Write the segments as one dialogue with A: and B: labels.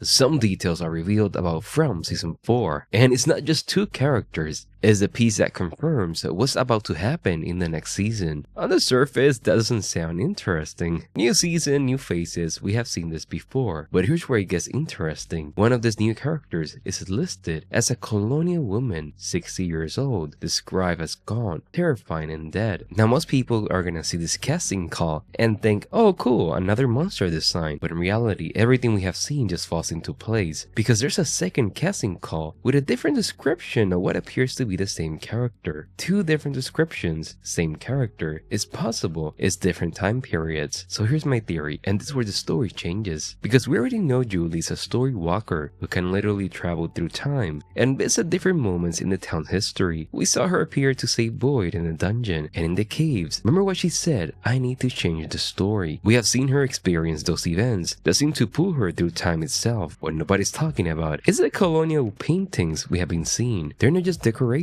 A: Some details are revealed about from season 4, and it's not just two characters, it's a piece that confirms what's about to happen in the next season. On the surface, that doesn't sound interesting. New season, new faces, we have seen this before, but here's where it gets interesting. One of these new characters is listed as a Colonial Woman, 60 years old, described as gone, terrifying and dead. Now most people are gonna see this casting call and think, oh cool, another monster design, but in reality, everything we have seen just falls into place, because there's a second casting call with a different description of what appears to be the same character. Two different descriptions, same character. It's possible it's different time periods. So here's my theory, and this is where the story changes. Because we already know Julie's a story walker who can literally travel through time and visit different moments in the town's history. We saw her appear to save Boyd in the dungeon and in the caves. Remember what she said, I need to change the story. We have seen her experience those events that seem to pull her through time itself. What nobody's talking about is the colonial paintings we have been seeing. They're not just decorations,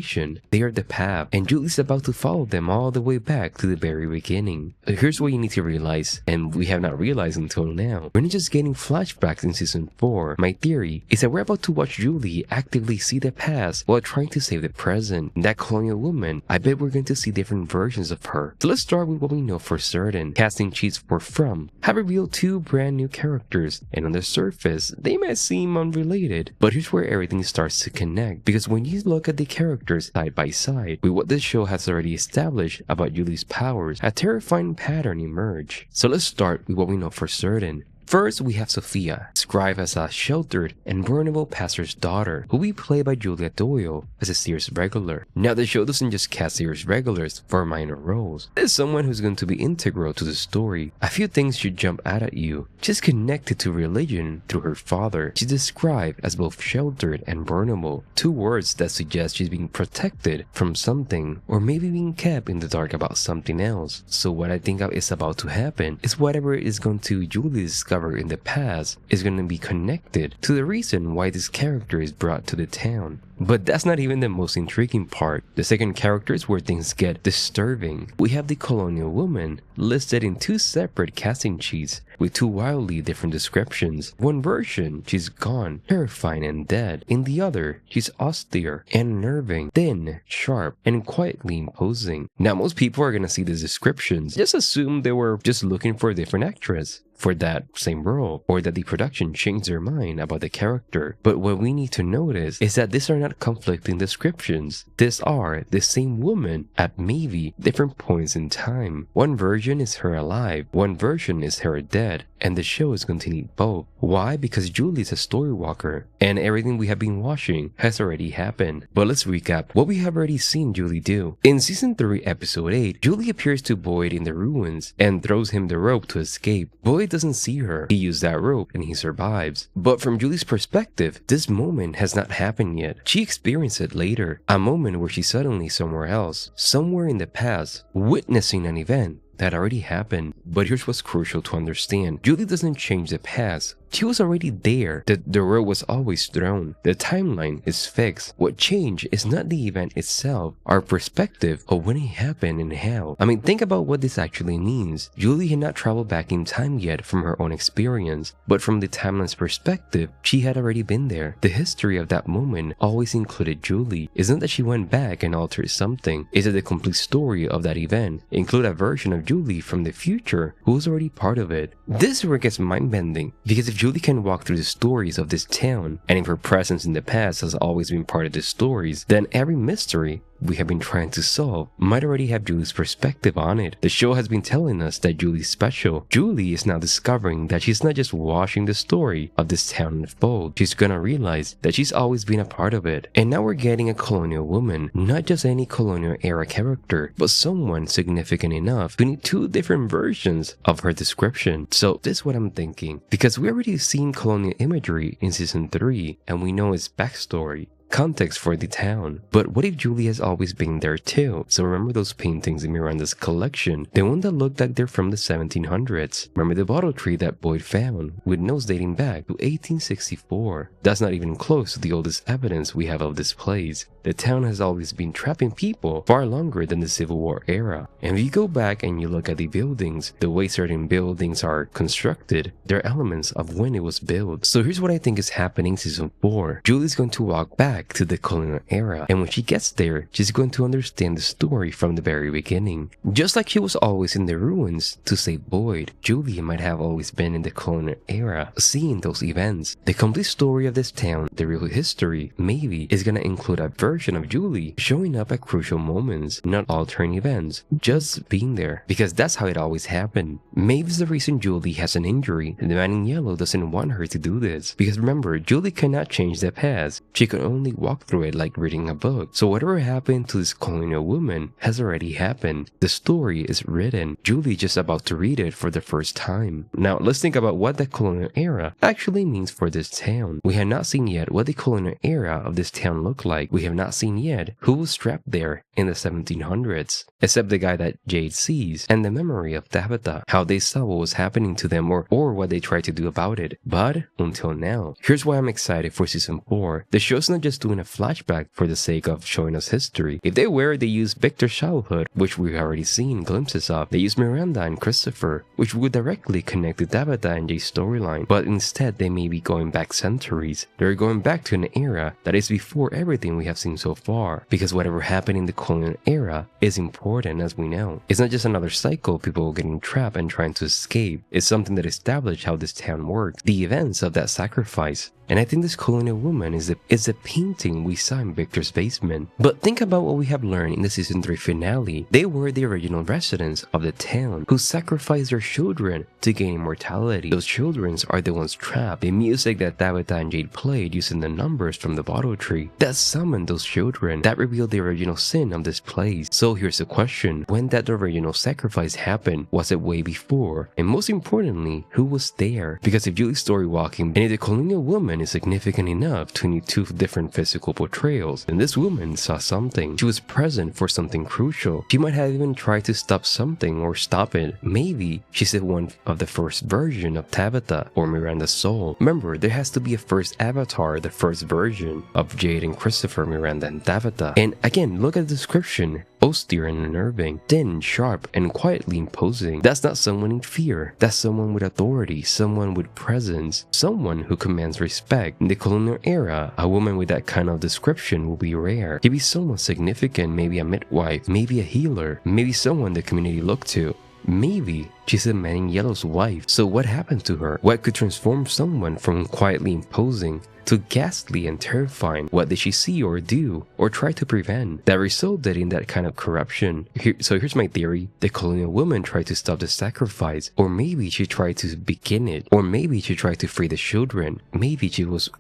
A: they are the path, and Julie's about to follow them all the way back to the very beginning. Here's what you need to realize, and we have not realized until now. We're not just getting flashbacks in season 4. My theory is that we're about to watch Julie actively see the past while trying to save the present. That Colonial Woman, I bet we're going to see different versions of her. So let's start with what we know for certain. Casting sheets for From have revealed two brand new characters, and on the surface, they might seem unrelated. But here's where everything starts to connect, because when you look at the characters side by side with what this show has already established about Julie's powers, a terrifying pattern emerge. So let's start with what we know for certain. First, we have Sophia, described as a sheltered and vulnerable pastor's daughter, who we play by Julia Doyle as a Sears regular. Now, the show doesn't just cast Sears regulars for minor roles. There's someone who's going to be integral to the story. A few things should jump out at you. She's connected to religion through her father. She's described as both sheltered and vulnerable, two words that suggest she's being protected from something, or maybe being kept in the dark about something else. So what I think is about to happen is whatever is going to Julie discover in the past is going to be connected to the reason why this character is brought to the town. But that's not even the most intriguing part. The second character is where things get disturbing. We have the Colonial Woman listed in two separate casting sheets with two wildly different descriptions. One version, she's gone, terrifying and dead. In the other, she's austere and unnerving, thin, sharp, and quietly imposing. Now most people are gonna see these descriptions, just assume they were just looking for a different actress for that same role, or that the production changed their mind about the character. But what we need to notice is that these are not conflicting descriptions. These are the same woman at maybe different points in time. One version is her alive, one version is her dead, and the show is going to need both. Why? Because Julie is a story walker, and everything we have been watching has already happened. But let's recap what we have already seen Julie do. In season 3 episode 8, Julie appears to Boyd in the ruins and throws him the rope to escape. Boyd doesn't see her. He used that rope and he survives. But from Julie's perspective, this moment has not happened yet. She experienced it later, a moment where she's suddenly somewhere else, somewhere in the past, witnessing an event that already happened. But here's what's crucial to understand. Julie doesn't change the past. She was already there. The rope was always thrown. The timeline is fixed. What changed is not the event itself, our perspective of when it happened and how. I mean, think about what this actually means. Julie had not traveled back in time yet from her own experience, but from the timeline's perspective, she had already been there. The history of that moment always included Julie. It's not that she went back and altered something. It's that the complete story of that event include a version of Julie from the future who was already part of it. This is where it gets mind-bending, because if Julie can walk through the stories of this town, and if her presence in the past has always been part of the stories, then every mystery we have been trying to solve might already have Julie's perspective on it. The show has been telling us that Julie's special. Julie is now discovering that she's not just watching the story of this town unfold. She's gonna realize that she's always been a part of it. And now we're getting a Colonial Woman, not just any colonial era character, but someone significant enough to need two different versions of her description. So this is what I'm thinking, because we already seen colonial imagery in season 3 and we know its backstory. context for the town. But what if Julie has always been there too? So remember those paintings in Miranda's collection? The one that looked like they're from the 1700s. Remember the bottle tree that Boyd found, with notes dating back to 1864. That's not even close to the oldest evidence we have of this place. The town has always been trapping people far longer than the Civil War era. And if you go back and you look at the buildings, the way certain buildings are constructed, they're elements of when it was built. So here's what I think is happening in season 4. Julie's going to walk back to the colonial era, and when she gets there, she's going to understand the story from the very beginning. Just like she was always in the ruins to save Boyd, Julie might have always been in the colonial era, seeing those events. The complete story of this town, the real history, maybe is gonna include a version of Julie showing up at crucial moments, not altering events, just being there, because that's how it always happened. Maybe it's the reason Julie has an injury, and the man in yellow doesn't want her to do this, because remember, Julie cannot change the past. She can only walk through it like reading a book. So whatever happened to this colonial woman has already happened. The story is written. Julie's just about to read it for the first time. Now let's think about what the colonial era actually means for this town. We have not seen yet what the colonial era of this town looked like. We have not seen yet who was trapped there in the 1700s, except the guy that Jade sees and the memory of Tabitha, how they saw what was happening to them or what they tried to do about it. But until now, here's why I'm excited for season 4. The show's not just doing a flashback for the sake of showing us history. If they were, they use Victor's childhood, which we've already seen glimpses of. They use Miranda and Christopher, which would directly connect to Tabitha and Jay's storyline. But instead, they may be going back centuries. They're going back to an era that is before everything we have seen so far. Because whatever happened in the colonial era is important, as we know. It's not just another cycle, people getting trapped and trying to escape. It's something that established how this town worked, the events of that sacrifice. And I think this colonial woman is a painting we saw in Victor's basement. But think about what we have learned in the season 3 finale. They were the original residents of the town who sacrificed their children to gain immortality. Those children are the ones trapped. The music that Tabitha and Jade played using the numbers from the bottle tree, that summoned those children, that revealed the original sin of this place. So here's the question. When that original sacrifice happened, was it way before? And most importantly, who was there? Because if Julie's story walking and if the colonial woman is significant enough to need 2 different physical portrayals, and this woman saw something. She was present for something crucial. She might have even tried to stop something or stop it. Maybe she's the one of the first version of Tabitha or Miranda's soul. Remember, there has to be a first avatar, the first version of Jade and Christopher, Miranda and Tabitha. And again, look at the description. Austere and unnerving, thin, sharp, and quietly imposing. That's not someone in fear. That's someone with authority, someone with presence, someone who commands respect. In the colonial era, a woman with that kind of description will be rare. She'd be someone significant, maybe a midwife, maybe a healer, maybe someone the community looked to. Maybe she's the man in yellow's wife. So what happened to her? What could transform someone from quietly imposing to ghastly and terrifying? What did she see or do or try to prevent that resulted in that kind of corruption? So here's my theory. The colonial woman tried to stop the sacrifice, or maybe she tried to begin it, or maybe she tried to free the children. Maybe she was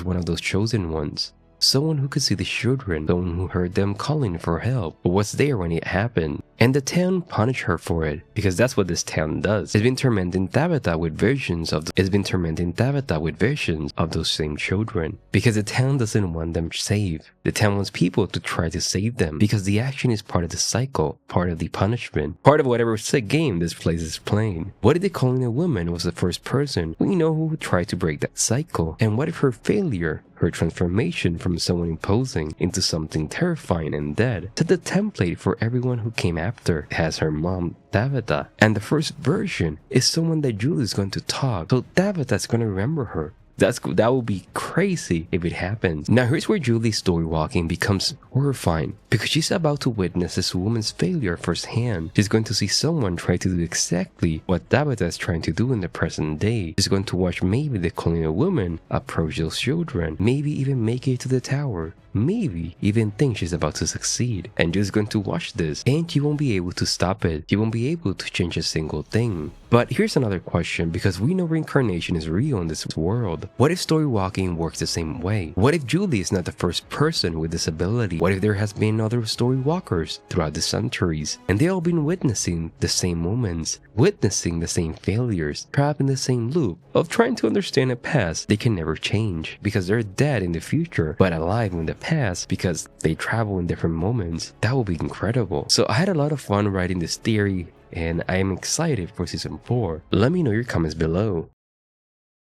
A: one of those chosen ones. Someone who could see the children, someone who heard them calling for help, but was there when it happened. And the town punished her for it, because that's what this town does. It's been tormenting Tabitha with visions of those same children, because the town doesn't want them saved. The town wants people to try to save them, because the action is part of the cycle, part of the punishment, part of whatever sick game this place is playing. What if the colonial woman was the first person we know who would try to break that cycle? And what if her failure, her transformation from someone imposing into something terrifying and dead, set the template for everyone who came after? It has her mom, Tabitha, and the first version is someone that Julie's going to talk, so Tabitha's going to remember her. That would be crazy if it happens. Now here's where Julie's story walking becomes horrifying, because she's about to witness this woman's failure firsthand. She's going to see someone try to do exactly what Tabitha is trying to do in the present day. She's going to watch maybe the colonial woman approach those children, maybe even make it to the tower, maybe even think she's about to succeed. And Julie's going to watch this, and she won't be able to stop it. She won't be able to change a single thing. But here's another question, because we know reincarnation is real in this world. What if story walking works the same way? What if Julie is not the first person with this ability? What if there has been other story walkers throughout the centuries, and they all been witnessing the same moments, witnessing the same failures, trapped in the same loop of trying to understand a past they can never change because they're dead in the future, but alive in the past because they travel in different moments? That would be incredible. So I had a lot of fun writing this theory, and I am excited for season 4. Let me know your comments below.